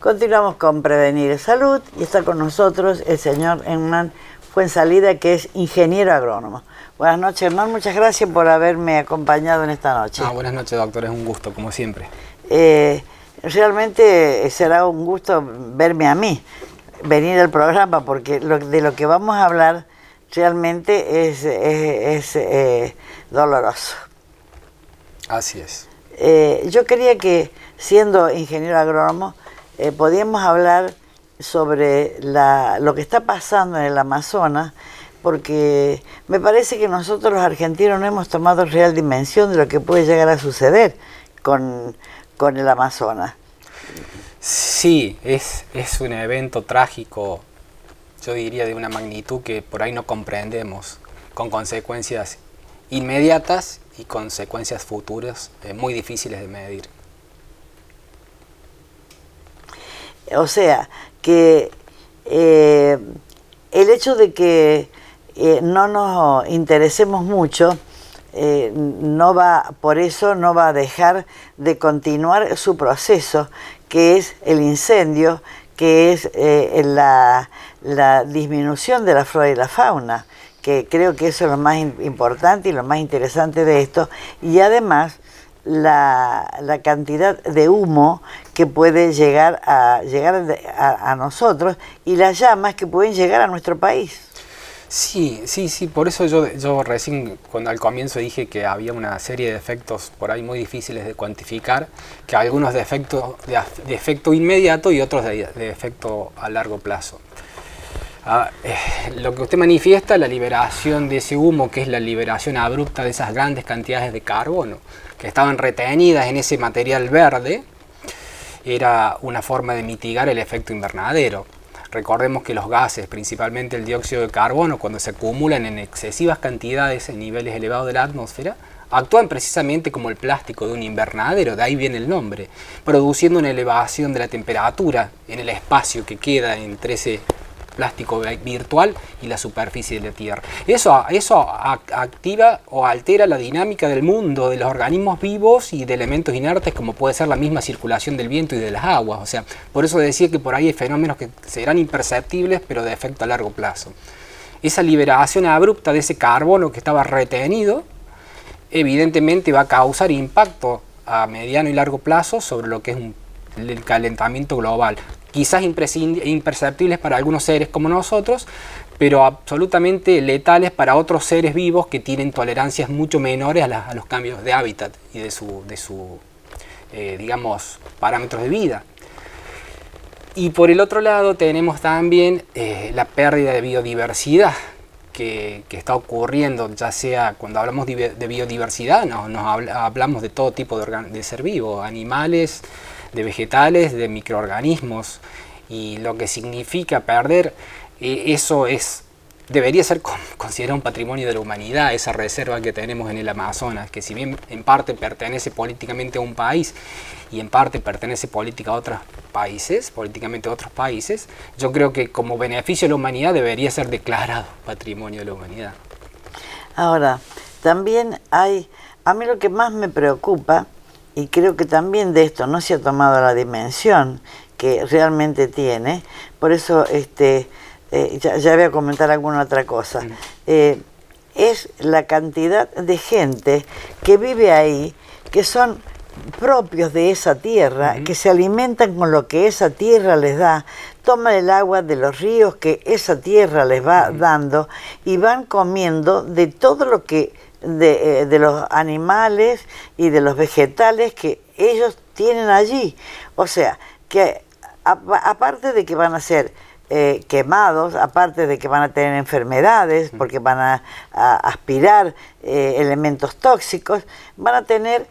Continuamos con Prevenir Salud y está con nosotros el señor Hernán Fuenzalida, que es ingeniero agrónomo. Buenas noches, Hernán, muchas gracias por haberme acompañado en esta noche. Buenas noches, doctor, es un gusto, como siempre. Realmente será un gusto verme a mí, venir al programa, porque de lo que vamos a hablar realmente es doloroso. Así es. Yo quería que, siendo ingeniero agrónomo, podíamos hablar sobre lo que está pasando en el Amazonas, porque me parece que nosotros los argentinos no hemos tomado real dimensión de lo que puede llegar a suceder con el Amazonas. Sí, es un evento trágico, yo diría de una magnitud que por ahí no comprendemos, con consecuencias inmediatas y consecuencias futuras muy difíciles de medir. O sea, que el hecho de que no nos interesemos mucho, por eso no va a dejar de continuar su proceso, que es el incendio, que es la disminución de la flora y la fauna, que creo que eso es lo más importante y lo más interesante de esto, y además la cantidad de humo que puede llegar a nosotros y las llamas que pueden llegar a nuestro país. Sí, por eso yo recién al comienzo dije que había una serie de efectos por ahí muy difíciles de cuantificar, que algunos de efecto inmediato y otros de efecto a largo plazo. Lo que usted manifiesta, la liberación de ese humo, que es la liberación abrupta de esas grandes cantidades de carbono que estaban retenidas en ese material verde, era una forma de mitigar el efecto invernadero. Recordemos que los gases, principalmente el dióxido de carbono, cuando se acumulan en excesivas cantidades en niveles elevados de la atmósfera, actúan precisamente como el plástico de un invernadero, de ahí viene el nombre, produciendo una elevación de la temperatura en el espacio que queda entre ese plástico virtual y la superficie de la Tierra. Eso activa o altera la dinámica del mundo, de los organismos vivos y de elementos inertes, como puede ser la misma circulación del viento y de las aguas. O sea, por eso decía que por ahí hay fenómenos que serán imperceptibles, pero de efecto a largo plazo. Esa liberación abrupta de ese carbono que estaba retenido, evidentemente va a causar impacto a mediano y largo plazo sobre lo que es el calentamiento global. Quizás imperceptibles para algunos seres como nosotros, pero absolutamente letales para otros seres vivos que tienen tolerancias mucho menores a los cambios de hábitat y de su digamos, parámetros de vida. Y por el otro lado tenemos también la pérdida de biodiversidad que está ocurriendo, ya sea cuando hablamos de biodiversidad, hablamos de todo tipo de ser vivo, animales, de vegetales, de microorganismos, y lo que significa perder eso debería ser considerado un patrimonio de la humanidad, esa reserva que tenemos en el Amazonas, que si bien en parte pertenece políticamente a un país y en parte pertenece políticamente a otros países, yo creo que como beneficio de la humanidad debería ser declarado patrimonio de la humanidad. Ahora, también a mí lo que más me preocupa, y creo que también de esto no se ha tomado la dimensión que realmente tiene, por eso ya voy a comentar alguna otra cosa, es la cantidad de gente que vive ahí, que son propios de esa tierra, que se alimentan con lo que esa tierra les da, toman el agua de los ríos que esa tierra les va dando y van comiendo de todo lo que de los animales y de los vegetales que ellos tienen allí. O sea, que aparte de que van a ser quemados, aparte de que van a tener enfermedades, porque van a aspirar elementos tóxicos, van a tener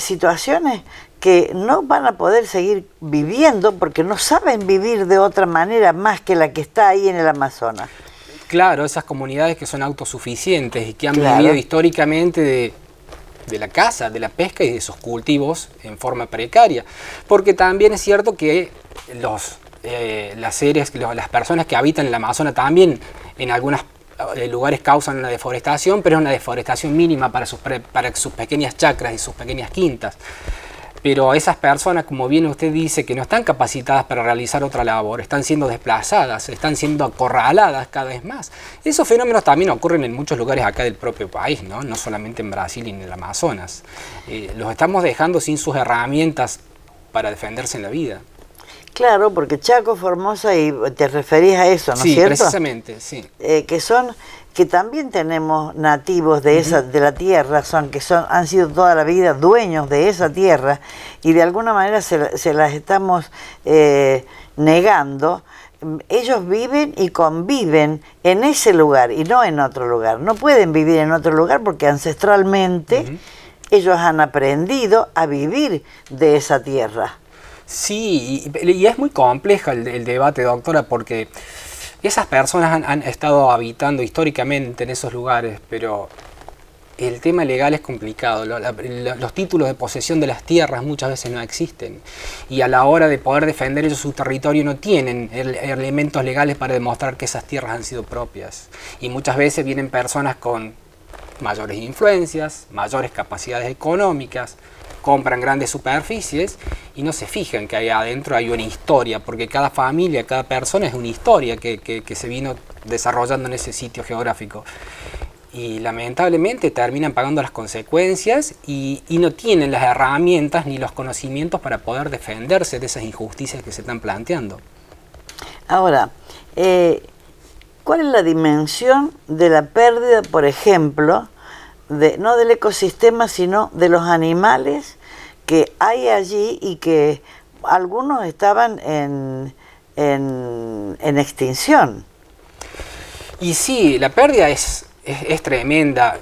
situaciones que no van a poder seguir viviendo porque no saben vivir de otra manera más que la que está ahí en el Amazonas. Claro, esas comunidades que son autosuficientes y que han vivido históricamente de la caza, de la pesca y de esos cultivos en forma precaria. Porque también es cierto que las personas que habitan en el Amazonas también en algunos lugares causan una deforestación, pero es una deforestación mínima para sus pequeñas chacras y sus pequeñas quintas. Pero esas personas, como bien usted dice, que no están capacitadas para realizar otra labor, están siendo desplazadas, están siendo acorraladas cada vez más. Esos fenómenos también ocurren en muchos lugares acá del propio país, ¿no? No solamente en Brasil y en el Amazonas. Los estamos dejando sin sus herramientas para defenderse en la vida. Claro, porque Chaco, Formosa, y te referís a eso, ¿no es cierto? Sí, precisamente, sí. Que también tenemos nativos de de la tierra, han sido toda la vida dueños de esa tierra, y de alguna manera se las estamos negando. Ellos viven y conviven en ese lugar y no en otro lugar. No pueden vivir en otro lugar porque ancestralmente ellos han aprendido a vivir de esa tierra. Sí, y es muy compleja el debate, doctora, porque esas personas han estado habitando históricamente en esos lugares, pero el tema legal es complicado. Los títulos de posesión de las tierras muchas veces no existen, y a la hora de poder defender ellos su territorio no tienen elementos legales para demostrar que esas tierras han sido propias. Y muchas veces vienen personas con mayores influencias, mayores capacidades económicas, compran grandes superficies y no se fijan que ahí adentro hay una historia, porque cada familia, cada persona es una historia que se vino desarrollando en ese sitio geográfico. Y lamentablemente terminan pagando las consecuencias y no tienen las herramientas ni los conocimientos para poder defenderse de esas injusticias que se están planteando. Ahora, ¿cuál es la dimensión de la pérdida, por ejemplo, no del ecosistema, sino de los animales que hay allí y que algunos estaban en extinción? Y sí, la pérdida es tremenda,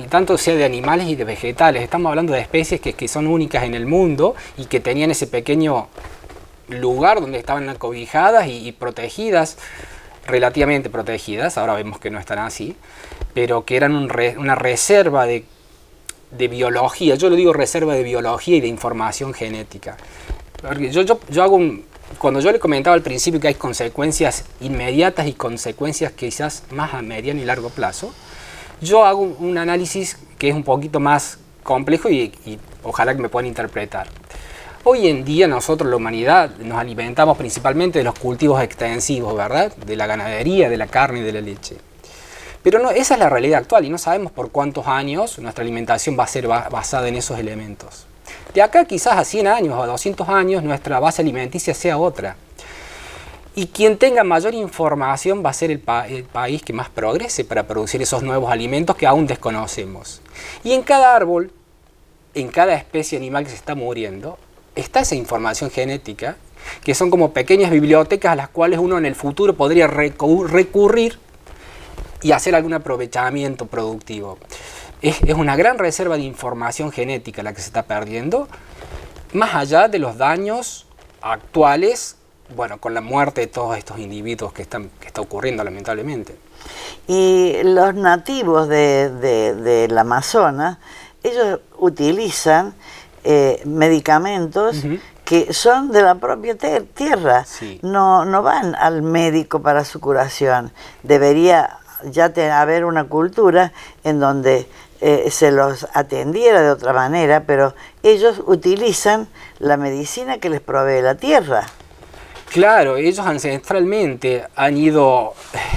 tanto sea de animales y de vegetales. Estamos hablando de especies que son únicas en el mundo y que tenían ese pequeño lugar donde estaban acobijadas y protegidas, relativamente protegidas. Ahora vemos que no están así, pero que eran una reserva de biología. Yo lo digo reserva de biología y de información genética. Porque yo hago cuando yo le comentaba al principio que hay consecuencias inmediatas y consecuencias quizás más a mediano y largo plazo, yo hago un análisis que es un poquito más complejo y ojalá que me puedan interpretar. Hoy en día nosotros, la humanidad, nos alimentamos principalmente de los cultivos extensivos, ¿verdad? De la ganadería, de la carne y de la leche. Pero no, esa es la realidad actual y no sabemos por cuántos años nuestra alimentación va a ser basada en esos elementos. De acá quizás a 100 años o a 200 años nuestra base alimenticia sea otra. Y quien tenga mayor información va a ser el país que más progrese para producir esos nuevos alimentos que aún desconocemos. Y en cada árbol, en cada especie animal que se está muriendo, está esa información genética, que son como pequeñas bibliotecas a las cuales uno en el futuro podría recurrir y hacer algún aprovechamiento productivo. Es una gran reserva de información genética la que se está perdiendo, más allá de los daños actuales, bueno, con la muerte de todos estos individuos que está ocurriendo lamentablemente. Y los nativos del Amazonas, ellos utilizan medicamentos que son de la propia tierra. Sí. No van al médico para su curación. Debería ya haber una cultura en donde se los atendiera de otra manera, pero ellos utilizan la medicina que les provee la tierra. Claro, ellos ancestralmente han ido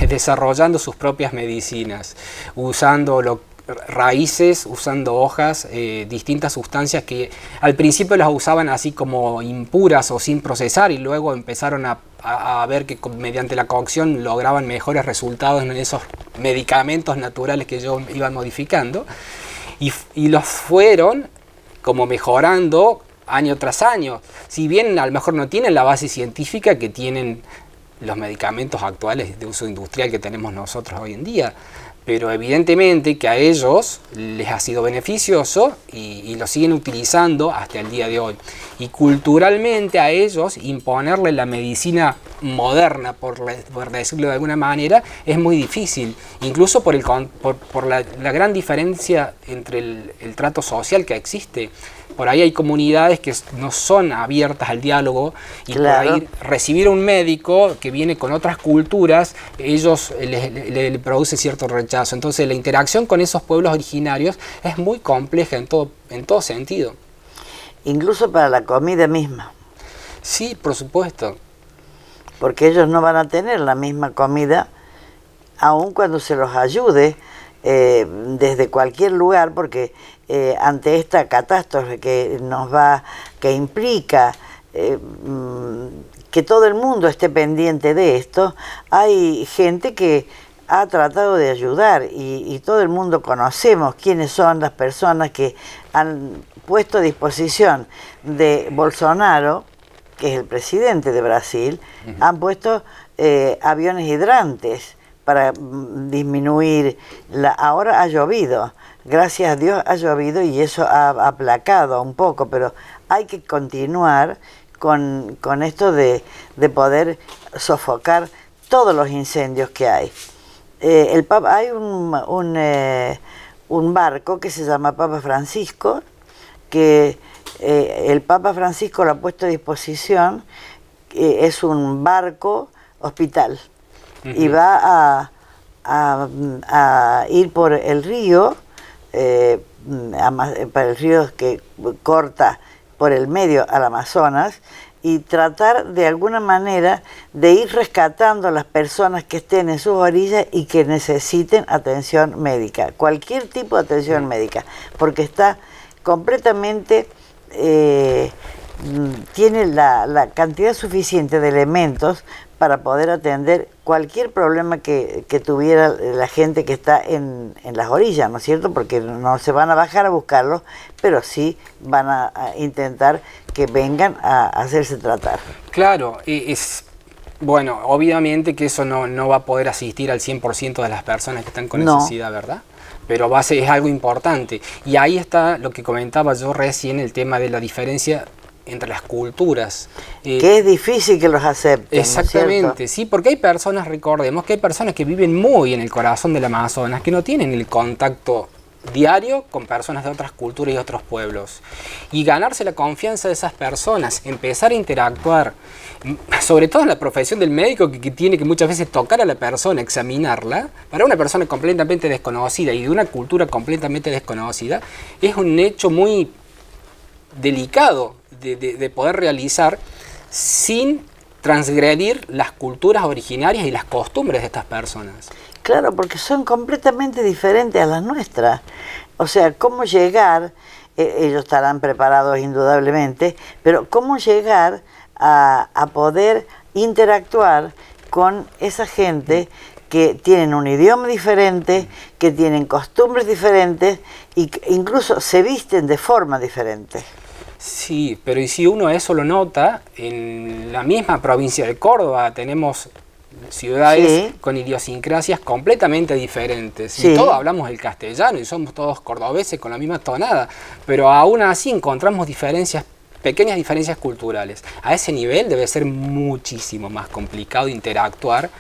desarrollando sus propias medicinas, usando raíces, usando hojas, distintas sustancias que al principio las usaban así como impuras o sin procesar, y luego empezaron a ver que mediante la cocción lograban mejores resultados en esos medicamentos naturales que ellos iban modificando, y los fueron como mejorando año tras año. Si bien a lo mejor no tienen la base científica que tienen los medicamentos actuales de uso industrial que tenemos nosotros hoy en día, pero evidentemente que a ellos les ha sido beneficioso y lo siguen utilizando hasta el día de hoy. Y culturalmente a ellos imponerle la medicina moderna, por decirlo de alguna manera, es muy difícil, incluso por la gran diferencia entre el trato social que existe. Por ahí hay comunidades que no son abiertas al diálogo y claro, por ahí recibir a un médico que viene con otras culturas, ellos le produce cierto rechazo. Entonces la interacción con esos pueblos originarios es muy compleja en todo sentido. incluso para la comida misma. Sí, por supuesto. Porque ellos no van a tener la misma comida, aun cuando se los ayude desde cualquier lugar, porque ante esta catástrofe que implica que todo el mundo esté pendiente de esto, hay gente que ha tratado de ayudar y todo el mundo conocemos quiénes son las personas que han puesto a disposición de Bolsonaro, que es el presidente de Brasil, han puesto aviones hidrantes para disminuir ahora ha llovido, gracias a Dios ha llovido y eso ha aplacado un poco, pero hay que continuar con esto de poder sofocar todos los incendios que hay. Hay un barco que se llama Papa Francisco, que el Papa Francisco lo ha puesto a disposición, es un barco hospital. Y va a ir por el río, para el río que corta por el medio al Amazonas, y tratar de alguna manera de ir rescatando a las personas que estén en sus orillas y que necesiten atención médica, cualquier tipo de atención médica, porque está completamente, tiene la cantidad suficiente de elementos para poder atender cualquier problema que tuviera la gente que está en las orillas, ¿no es cierto? Porque no se van a bajar a buscarlos, pero sí van a intentar que vengan a hacerse tratar. Claro, bueno, obviamente que eso no va a poder asistir al 100% de las personas que están con necesidad, ¿verdad? Pero es algo importante. Y ahí está lo que comentaba yo recién, el tema de la diferencia entre las culturas. Que es difícil que los acepten. Exactamente, ¿no es cierto? sí, porque hay personas, recordemos que hay personas que viven muy en el corazón del Amazonas, que no tienen el contacto diario con personas de otras culturas y otros pueblos. Y ganarse la confianza de esas personas, empezar a interactuar, sobre todo en la profesión del médico, que tiene que muchas veces tocar a la persona, examinarla, para una persona completamente desconocida y de una cultura completamente desconocida, es un hecho muy delicado de poder realizar sin transgredir las culturas originarias y las costumbres de estas personas. Claro, porque son completamente diferentes a las nuestras. O sea, cómo llegar, ellos estarán preparados indudablemente, pero cómo llegar a poder interactuar con esa gente que tienen un idioma diferente, que tienen costumbres diferentes e incluso se visten de forma diferente. Sí, pero y si uno eso lo nota, en la misma provincia de Córdoba tenemos ciudades con idiosincrasias completamente diferentes. Sí. Y todos hablamos el castellano y somos todos cordobeses con la misma tonada, pero aún así encontramos pequeñas diferencias culturales. A ese nivel debe ser muchísimo más complicado interactuar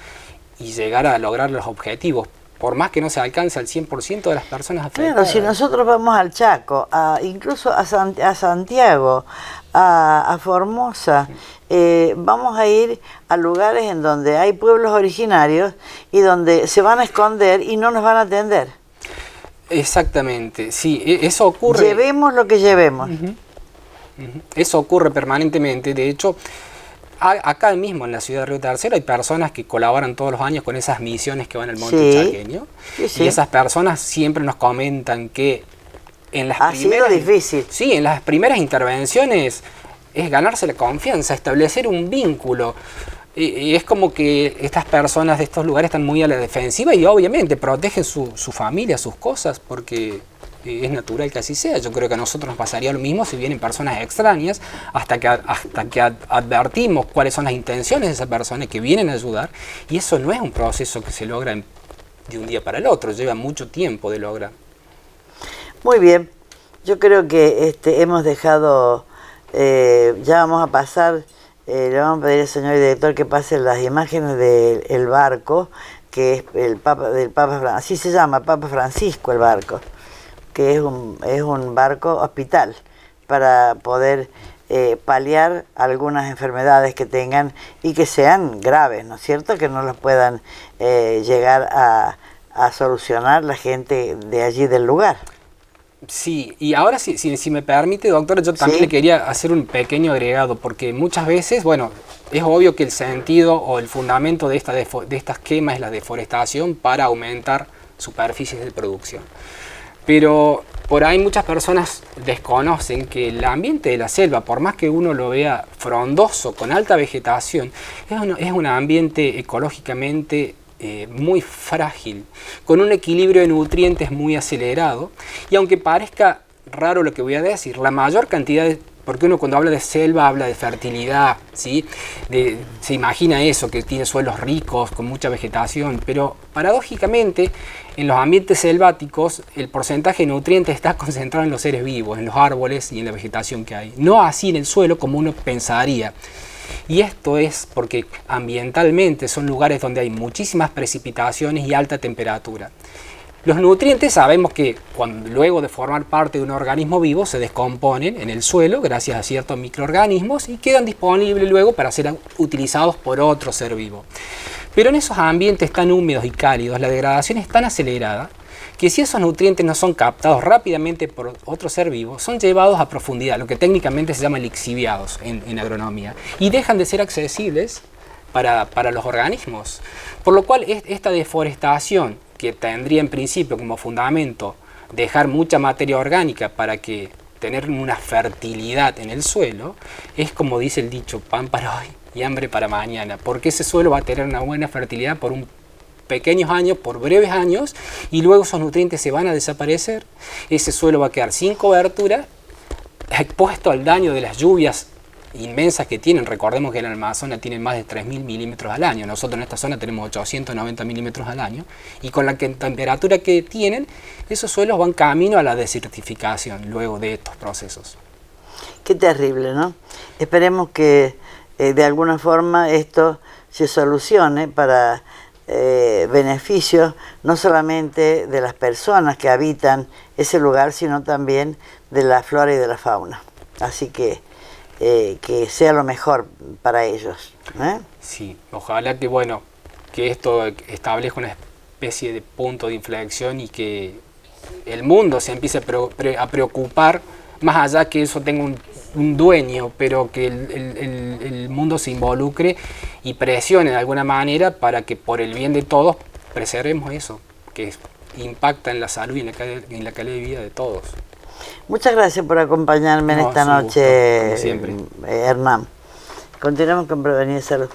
y llegar a lograr los objetivos, por más que no se alcance al 100% de las personas afectadas. Claro, si nosotros vamos al Chaco, incluso a Santiago, a Formosa, vamos a ir a lugares en donde hay pueblos originarios y donde se van a esconder y no nos van a atender. Exactamente, sí, eso ocurre. Llevemos lo que llevemos. Eso ocurre permanentemente. De hecho, acá mismo en la ciudad de Río Tercero hay personas que colaboran todos los años con esas misiones que van al monte chaqueño. Y esas personas siempre nos comentan que en las primeras, sido difícil. Sí, en las primeras intervenciones es ganarse la confianza, establecer un vínculo. Y es como que estas personas de estos lugares están muy a la defensiva y obviamente protegen su familia, sus cosas, porque es natural que así sea. Yo creo que a nosotros nos pasaría lo mismo si vienen personas extrañas, hasta que advertimos cuáles son las intenciones de esa persona que vienen a ayudar, y eso no es un proceso que se logra de un día para el otro, lleva mucho tiempo de lograr. Muy bien, yo creo que hemos dejado, ya vamos a pasar, le vamos a pedir al señor director que pase las imágenes del barco, que es del Papa, así se llama, Papa Francisco el barco, que es un barco hospital para poder paliar algunas enfermedades que tengan y que sean graves, ¿no es cierto? Que no las puedan llegar a solucionar la gente de allí del lugar. Sí, y ahora si me permite, doctora, yo también Sí. le quería hacer un pequeño agregado, porque muchas veces, bueno, es obvio que el sentido o el fundamento de estas quemas es la deforestación para aumentar superficies de producción. Pero por ahí muchas personas desconocen que el ambiente de la selva, por más que uno lo vea frondoso, con alta vegetación, es un ambiente ecológicamente muy frágil, con un equilibrio de nutrientes muy acelerado, y aunque parezca raro lo que voy a decir, la mayor cantidad de... Porque uno cuando habla de selva habla de fertilidad, ¿sí? Se imagina eso, que tiene suelos ricos, con mucha vegetación, pero paradójicamente en los ambientes selváticos el porcentaje de nutrientes está concentrado en los seres vivos, en los árboles y en la vegetación que hay. No así en el suelo como uno pensaría. Y esto es porque ambientalmente son lugares donde hay muchísimas precipitaciones y alta temperatura. Los nutrientes sabemos que luego de formar parte de un organismo vivo se descomponen en el suelo gracias a ciertos microorganismos y quedan disponibles luego para ser utilizados por otro ser vivo. Pero en esos ambientes tan húmedos y cálidos la degradación es tan acelerada que si esos nutrientes no son captados rápidamente por otro ser vivo, son llevados a profundidad, lo que técnicamente se llama lixiviados en agronomía, y dejan de ser accesibles para los organismos. Por lo cual esta deforestación, que tendría en principio como fundamento dejar mucha materia orgánica para que tener una fertilidad en el suelo, es como dice el dicho, pan para hoy y hambre para mañana, porque ese suelo va a tener una buena fertilidad por pequeños años, por breves años, y luego esos nutrientes se van a desaparecer, ese suelo va a quedar sin cobertura, expuesto al daño de las lluvias inmensas que tienen. Recordemos que en el Amazonas tienen más de 3.000 milímetros al año, nosotros en esta zona tenemos 890 milímetros al año, y con la temperatura que tienen, esos suelos van camino a la desertificación luego de estos procesos. Qué terrible, ¿no? Esperemos que de alguna forma esto se solucione para beneficio no solamente de las personas que habitan ese lugar, sino también de la flora y de la fauna. Así que sea lo mejor para ellos. Sí, ojalá que, bueno, que esto establezca una especie de punto de inflexión y que el mundo se empiece a preocupar, más allá que eso tenga un dueño, pero que el mundo se involucre y presione de alguna manera para que por el bien de todos preservemos eso, que impacta en la salud y en la calidad de vida de todos. Muchas gracias por acompañarme en esta noche, gusto, como siempre. Hernán. Continuamos con Prevenir Salud.